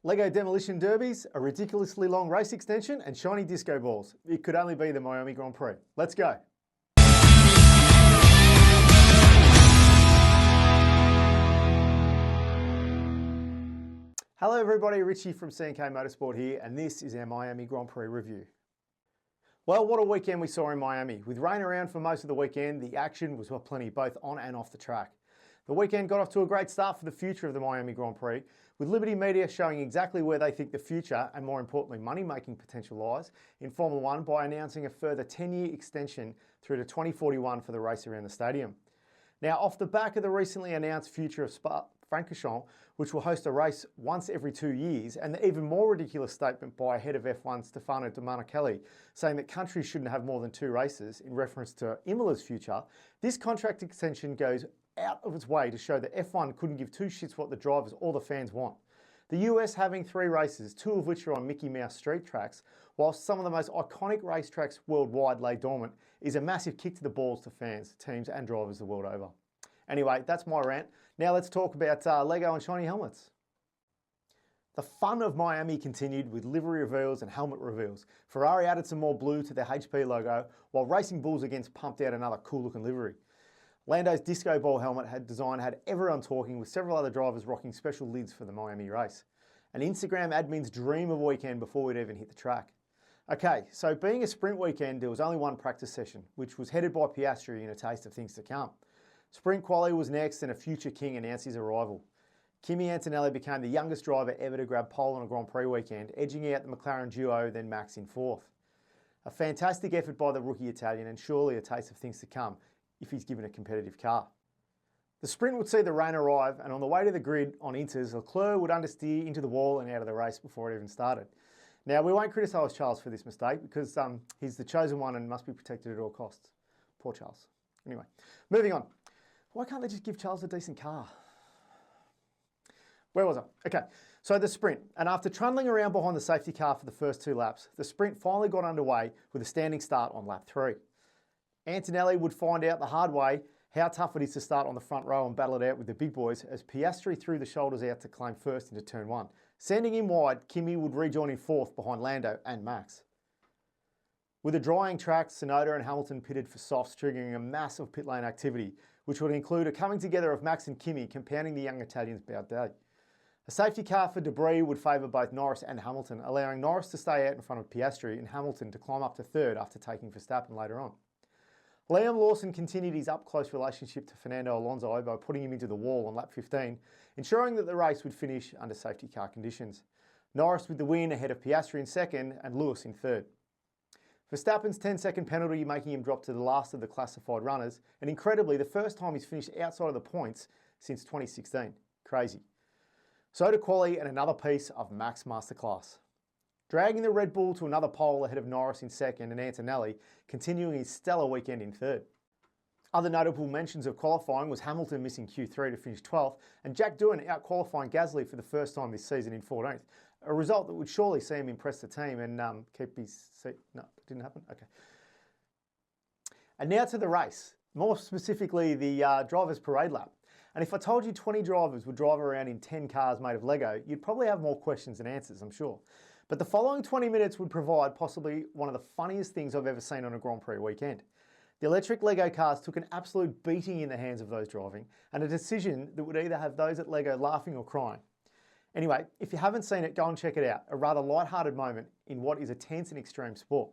Lego demolition derbies, a ridiculously long race extension and shiny disco balls. It could only be the Miami Grand Prix. Let's go. Hello everybody, Richie from C&K Motorsport here, and this is our Miami Grand Prix review. Well, what a weekend we saw in Miami. With rain around for most of the weekend, the action was plenty both on and off the track. The weekend got off to a great start for the future of the Miami Grand Prix, with Liberty Media showing exactly where they think the future, and more importantly money-making potential, lies in Formula One by announcing a further 10-year extension through to 2041 for the race around the stadium. Now, off the back of the recently announced future of Spa-Francorchamps, which will host a race once every 2 years, and the even more ridiculous statement by head of F1 Stefano Domenicali saying that countries shouldn't have more than 2 races in reference to Imola's future, this contract extension goes out of its way to show that F1 couldn't give 2 shits what the drivers or the fans want. The US having 3 races, 2 of which are on Mickey Mouse street tracks, whilst some of the most iconic racetracks worldwide lay dormant, is a massive kick to the balls to fans, teams and drivers the world over. Anyway, that's my rant. Now let's talk about Lego and shiny helmets. The fun of Miami continued with livery reveals and helmet reveals. Ferrari added some more blue to their HP logo, while Racing Bulls Against pumped out another cool looking livery. Lando's disco ball helmet had everyone talking, with several other drivers rocking special lids for the Miami race. An Instagram admin's dream of a weekend before we'd even hit the track. Okay, so being a sprint weekend, there was only one practice session, which was headed by Piastri in a taste of things to come. Sprint quali was next and a future king announced his arrival. Kimi Antonelli became the youngest driver ever to grab pole on a Grand Prix weekend, edging out the McLaren duo, then Max in 4th. A fantastic effort by the rookie Italian, and surely a taste of things to come if he's given a competitive car. The sprint would see the rain arrive, and on the way to the grid on Inters, Leclerc would understeer into the wall and out of the race before it even started. Now, we won't criticise Charles for this mistake because he's the chosen one and must be protected at all costs. Poor Charles. Anyway, moving on. Why can't they just give Charles a decent car? Where was I? Okay, so the sprint. And after trundling around behind the safety car for the first 2 laps, the sprint finally got underway with a standing start on lap 3. Antonelli would find out the hard way how tough it is to start on the front row and battle it out with the big boys as Piastri threw the shoulders out to claim first into turn 1. Sending him wide, Kimi would rejoin in 4th behind Lando and Max. With a drying track, Tsunoda and Hamilton pitted for softs, triggering a massive pit lane activity, which would include a coming together of Max and Kimi, compounding the young Italians' bad day. A safety car for debris would favour both Norris and Hamilton, allowing Norris to stay out in front of Piastri and Hamilton to climb up to 3rd after taking Verstappen later on. Liam Lawson continued his up-close relationship to Fernando Alonso by putting him into the wall on lap 15, ensuring that the race would finish under safety car conditions. Norris with the win ahead of Piastri in 2nd and Lewis in 3rd. Verstappen's 10-second penalty making him drop to the last of the classified runners, and incredibly the first time he's finished outside of the points since 2016. Crazy. So to quali and another piece of Max Masterclass. Dragging the Red Bull to another pole ahead of Norris in 2nd and Antonelli continuing his stellar weekend in 3rd. Other notable mentions of qualifying was Hamilton missing Q3 to finish 12th and Jack Doohan out-qualifying Gasly for the first time this season in 14th, a result that would surely see him impress the team and keep his seat. No, it didn't happen? Okay. And now to the race, more specifically the Drivers' Parade Lap. And if I told you 20 drivers would drive around in 10 cars made of Lego, you'd probably have more questions than answers, I'm sure. But the following 20 minutes would provide possibly one of the funniest things I've ever seen on a Grand Prix weekend. The electric Lego cars took an absolute beating in the hands of those driving, and a decision that would either have those at Lego laughing or crying. Anyway, if you haven't seen it, go and check it out. A rather light-hearted moment in what is a tense and extreme sport.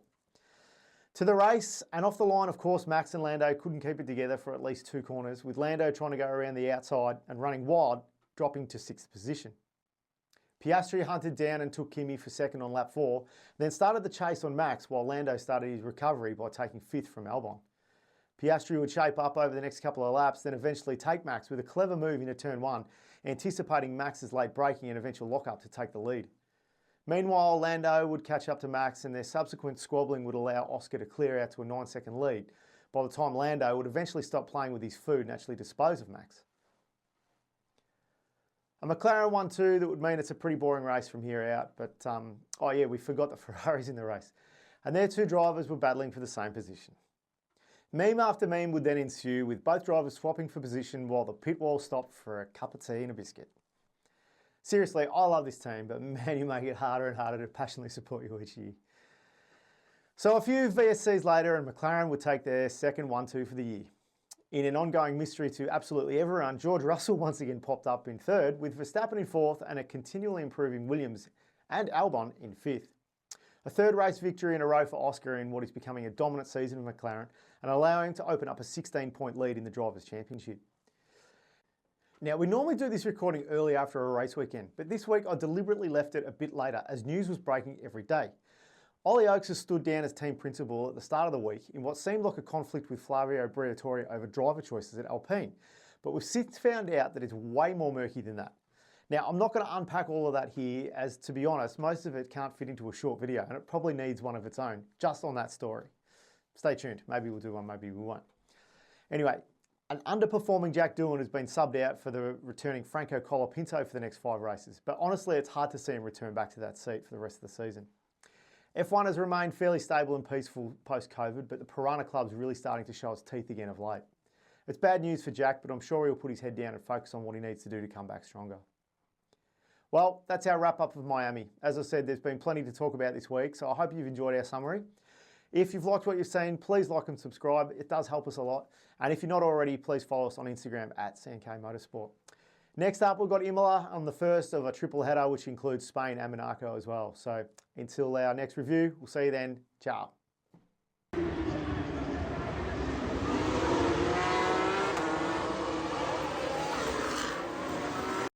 To the race, and off the line, of course, Max and Lando couldn't keep it together for at least 2 corners, with Lando trying to go around the outside and running wild, dropping to 6th position. Piastri hunted down and took Kimi for 2nd on lap 4, then started the chase on Max while Lando started his recovery by taking 5th from Albon. Piastri would shape up over the next couple of laps, then eventually take Max with a clever move into turn 1, anticipating Max's late braking and eventual lockup to take the lead. Meanwhile, Lando would catch up to Max and their subsequent squabbling would allow Oscar to clear out to a 9-second lead, by the time Lando would eventually stop playing with his food and actually dispose of Max. A McLaren 1-2 that would mean it's a pretty boring race from here out, but oh yeah, we forgot the Ferraris in the race. And their 2 drivers were battling for the same position. Meme after meme would then ensue, with both drivers swapping for position while the pit wall stopped for a cup of tea and a biscuit. Seriously, I love this team, but man, you make it harder and harder to passionately support you each year. So a few VSCs later and McLaren would take their second 1-2 for the year. In an ongoing mystery to absolutely everyone, George Russell once again popped up in third, with Verstappen in fourth and a continually improving Williams and Albon in fifth. A third race victory in a row for Oscar in what is becoming a dominant season of McLaren and allowing him to open up a 16-point lead in the Drivers' Championship. Now, we normally do this recording early after a race weekend, but this week I deliberately left it a bit later as news was breaking every day. Ollie Oakes has stood down as team principal at the start of the week in what seemed like a conflict with Flavio Briatore over driver choices at Alpine, but we've since found out that it's way more murky than that. Now, I'm not going to unpack all of that here, as to be honest, most of it can't fit into a short video and it probably needs one of its own, just on that story. Stay tuned, maybe we'll do one, maybe we won't. Anyway, an underperforming Jack Doohan has been subbed out for the returning Franco Colapinto for the next 5 races, but honestly it's hard to see him return back to that seat for the rest of the season. F1 has remained fairly stable and peaceful post-COVID, but the Piranha Club's really starting to show its teeth again of late. It's bad news for Jack, but I'm sure he'll put his head down and focus on what he needs to do to come back stronger. Well, that's our wrap-up of Miami. As I said, there's been plenty to talk about this week, so I hope you've enjoyed our summary. If you've liked what you've seen, please like and subscribe. It does help us a lot. And if you're not already, please follow us on Instagram at CNK Motorsport. Next up, we've got Imola on the first of a triple header, which includes Spain and Monaco as well. So until our next review, we'll see you then. Ciao.